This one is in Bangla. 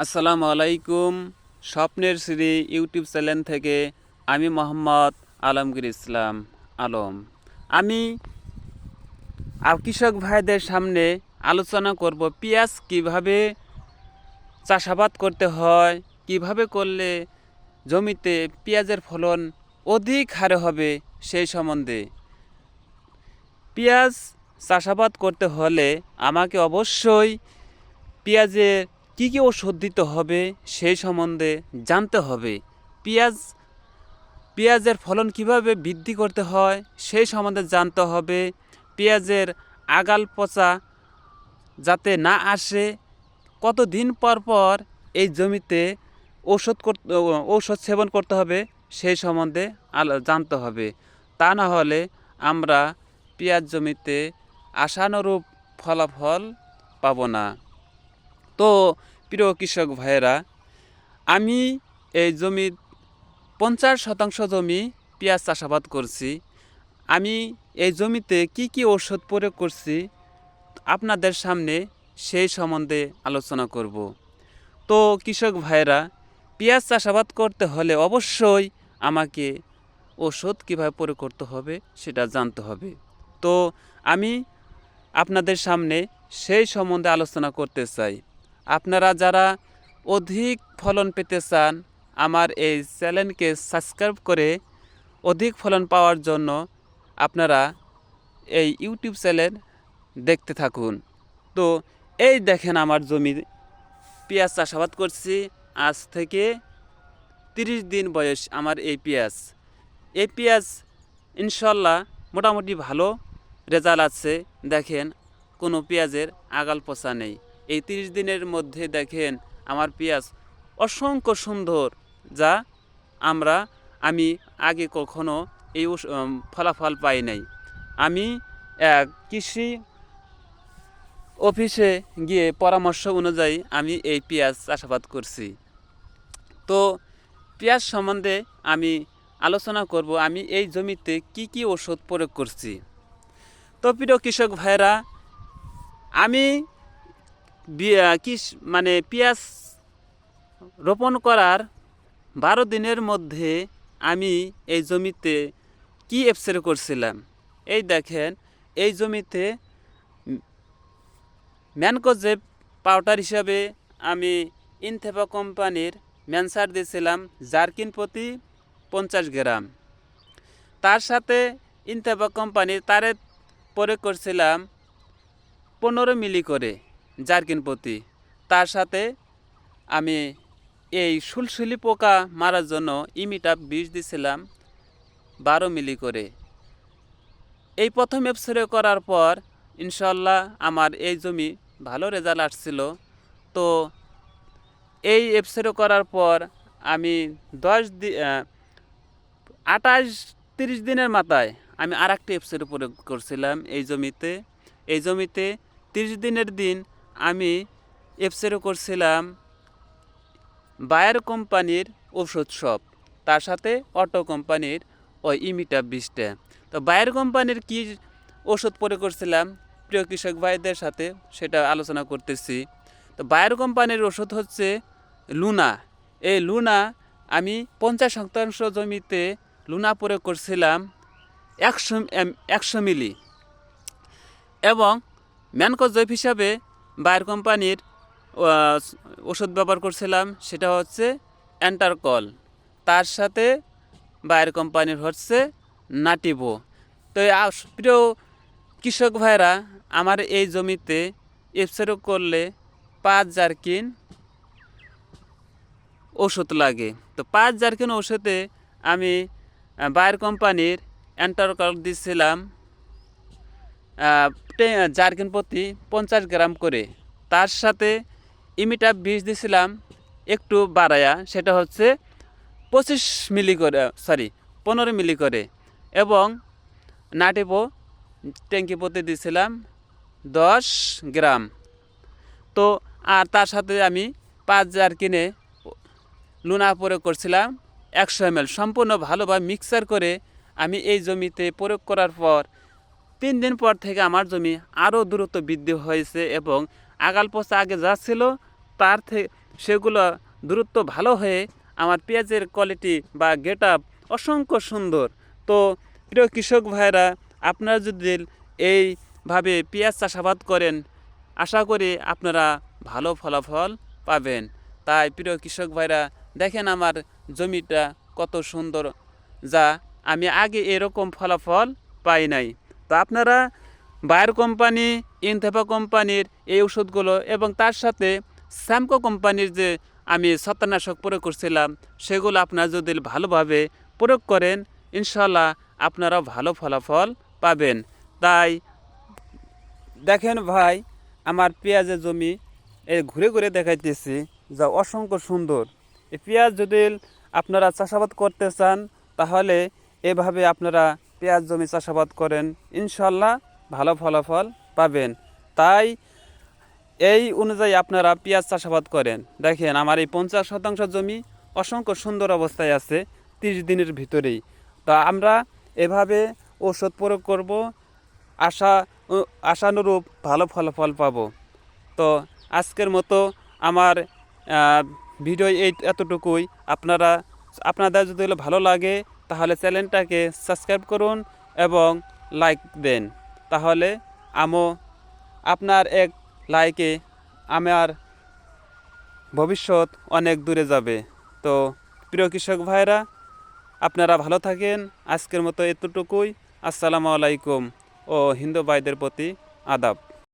আসসালামু আলাইকুম। স্বপ্নের শ্রী ইউটিউব চ্যানেল থেকে আমি মোহাম্মদ আলমগীর ইসলাম আলম। আমি কৃষক ভাইদের সামনে আলোচনা করব পেঁয়াজ কিভাবে চাষাবাদ করতে হয়, কিভাবে করলে জমিতে পেঁয়াজের ফলন অধিক হারে হবে সেই সম্বন্ধে। পেঁয়াজ চাষাবাদ করতে হলে আমাকে অবশ্যই পেঁয়াজের কী কী ওষুধ দিতে হবে সেই সম্বন্ধে জানতে হবে। পেঁয়াজের ফলন কিভাবে বৃদ্ধি করতে হয় সেই সম্বন্ধে জানতে হবে। পেঁয়াজের আগাল পচা যাতে না আসে, কতদিন পর পর এই জমিতে ঔষধ সেবন করতে হবে সেই সম্বন্ধে জানতে হবে। তা না হলে আমরা পেঁয়াজ জমিতে আশানুরূপ ফলাফল পাব না। তো প্রিয় কৃষক ভাইয়েরা, আমি এই জমির 50% জমি পেঁয়াজ চাষাবাদ করছি। আমি এই জমিতে কি কি ওষুধ প্রয়োগ করছি আপনাদের সামনে সেই সম্বন্ধে আলোচনা করব। তো কৃষক ভাইয়েরা, পেঁয়াজ চাষাবাদ করতে হলে অবশ্যই আমাকে ওষুধ কীভাবে প্রয়োগ করতে হবে সেটা জানতে হবে। তো আমি আপনাদের সামনে সেই সম্বন্ধে আলোচনা করতে চাই। আপনারা যারা অধিক ফলন পেতে চান, আমার এই চ্যানেলকে সাবস্ক্রাইব করে অধিক ফলন পাওয়ার জন্য আপনারা এই ইউটিউব চ্যানেল দেখতে থাকুন। তো এই দেখেন, আমার জমি পেঁয়াজ চাষাবাদ করছি। আজ থেকে 30 দিন বয়স আমার এই পেঁয়াজ ইনশাল্লাহ মোটামুটি ভালো রেজাল্ট আছে। দেখেন, কোনো পেঁয়াজের আগাল পচা নেই। এই 30 দিনের মধ্যে দেখেন আমার পেঁয়াজ অসংখ্য সুন্দর, যা আমি আগে কখনো এই ফলাফল পাই নাই। আমি এক কৃষি অফিসে গিয়ে পরামর্শ অনুযায়ী আমি এই পেঁয়াজ চাষাবাদ করছি। তো পেঁয়াজ সম্বন্ধে আমি আলোচনা করব, আমি এই জমিতে কি কি ওষুধ প্রয়োগ করছি। তো প্রিয় কৃষক ভাইরা, আমি পেঁয়াজ রোপণ করার 12 দিনের মধ্যে আমি এই জমিতে কি স্প্রে করছিলাম। এই দেখেন, এই জমিতে ম্যানকোজেব পাউডার হিসাবে আমি ইনথেপা কোম্পানির ম্যানসার দিয়েছিলাম জারকিন প্রতি 50 গ্রাম। তার সাথে ইনথেপা কোম্পানির তারে প্রয়োগ করছিলাম 15 মিলি করে জারকিন প্রতি। তার সাথে আমি এই সুলসুলি পোকা মারার জন্য ইমিটাপ বিষ দিয়েছিলাম 12 মিলি করে। এই প্রথম স্প্রে করার পর ইনশাল্লাহ আমার এই জমি ভালো রেজাল্ট আসছিল। তো এই স্প্রে করার পর আমি 28-30 দিনের মাথায় আমি আর একটা স্প্রে প্রয়োগ করছিলাম এই জমিতে 30 দিনের দিন আমি স্প্রে করছিলাম বায়ার কোম্পানির ঔষধ সব, তার সাথে অটো কোম্পানির ওই ইমিটাপ 20টা। তো বায়ার কোম্পানির কি ওষুধ প্রয়োগ করছিলাম প্রিয় কৃষক ভাইদের সাথে সেটা আলোচনা করতেছি। তো বায়ার কোম্পানির ওষুধ হচ্ছে লুনা। এই লুনা আমি 50% জমিতে লুনা প্রয়োগ করছিলাম 100 মিলি। এবং ম্যানকোজেব হিসাবে বায়ার কোম্পানির ওষুধ ব্যবহার করছিলাম, সেটা হচ্ছে অ্যান্টারকল। তার সাথে বায়ার কোম্পানির হচ্ছে নাটিভো। তো প্রিয় কৃষক ভাইরা, আমার এই জমিতে স্প্রে করলে 5 জারকিন ওষুধ লাগে। তো 5 জারকিন ওষুধে আমি বায়ার কোম্পানির অ্যান্টারকল দিচ্ছিলাম জারকিন প্রতি 50 গ্রাম করে। তার সাথে ইমিটাপ বিষ দিয়েছিলাম একটু বাড়ায়া, সেটা হচ্ছে 15 মিলি করে। এবং নাটিভো ট্যাঙ্কি প্রতি দিয়েছিলাম 10 গ্রাম। তো আর তার সাথে আমি 5 জারকিনে লুনা প্রয়োগ করছিলাম 100 ml। সম্পূর্ণ ভালোভাবে মিক্সার করে আমি এই জমিতে প্রয়োগ করার পর 3 দিন পর থেকে আমার জমি আরও দ্রুত বৃদ্ধি হয়েছে এবং আগাল পচা আগে যা ছিল সেগুলো দ্রুত ভালো হয়ে আমার পেঁয়াজের কোয়ালিটি বা গেট আপ অসংখ্য সুন্দর। তো প্রিয় কৃষক ভাইরা, আপনারা যদি এইভাবে পেঁয়াজ চাষাবাদ করেন, আশা করি আপনারা ভালো ফলাফল পাবেন। তাই প্রিয় কৃষক ভাইরা, দেখেন আমার জমিটা কত সুন্দর, যা আমি আগে এরকম ফলাফল পাই নাই। তো আপনারা বায়ার কোম্পানি, ইনথেফা কোম্পানির এই ওষুধগুলো এবং তার সাথে স্যামকো কোম্পানির যে আমি ছত্রাকনাশক প্রয়োগ করছিলাম, সেগুলো আপনারা যদি ভালোভাবে প্রয়োগ করেন, ইনশাল্লাহ আপনারা ভালো ফলাফল পাবেন। তাই দেখেন ভাই, আমার পেঁয়াজের জমি ঘুরে ঘুরে দেখাইতেছি, যা অসংখ্য সুন্দর। এই পেঁয়াজ যদি আপনারা চাষাবাদ করতে চান, তাহলে এভাবে আপনারা পেঁয়াজ জমি চাষাবাদ করেন, ইনশাল্লাহ ভালো ফলাফল পাবেন। তাই এই অনুযায়ী আপনারা পেঁয়াজ চাষাবাদ করেন। দেখেন আমার এই 50% জমি অসংখ্য সুন্দর অবস্থায় আছে 30 দিনের ভিতরেই। তা আমরা এভাবে ওষুধ প্রয়োগ করব, আশানুরূপ ভালো ফলাফল পাব। তো আজকের মতো আমার ভিডিও এতটুকুই। আপনাদের যদি ভালো লাগে, তাহলে চ্যানেলটাকে সাবস্ক্রাইব করুন এবং লাইক দেন। তাহলে আপনার এক লাইকে আমার ভবিষ্যৎ অনেক দূরে যাবে। তো প্রিয় কৃষক ভাইরা, আপনারা ভালো থাকেন। আজকের মতো এতটুকুই। আসসালামু আলাইকুম ও হিন্দু ভাইদের প্রতি আদাব।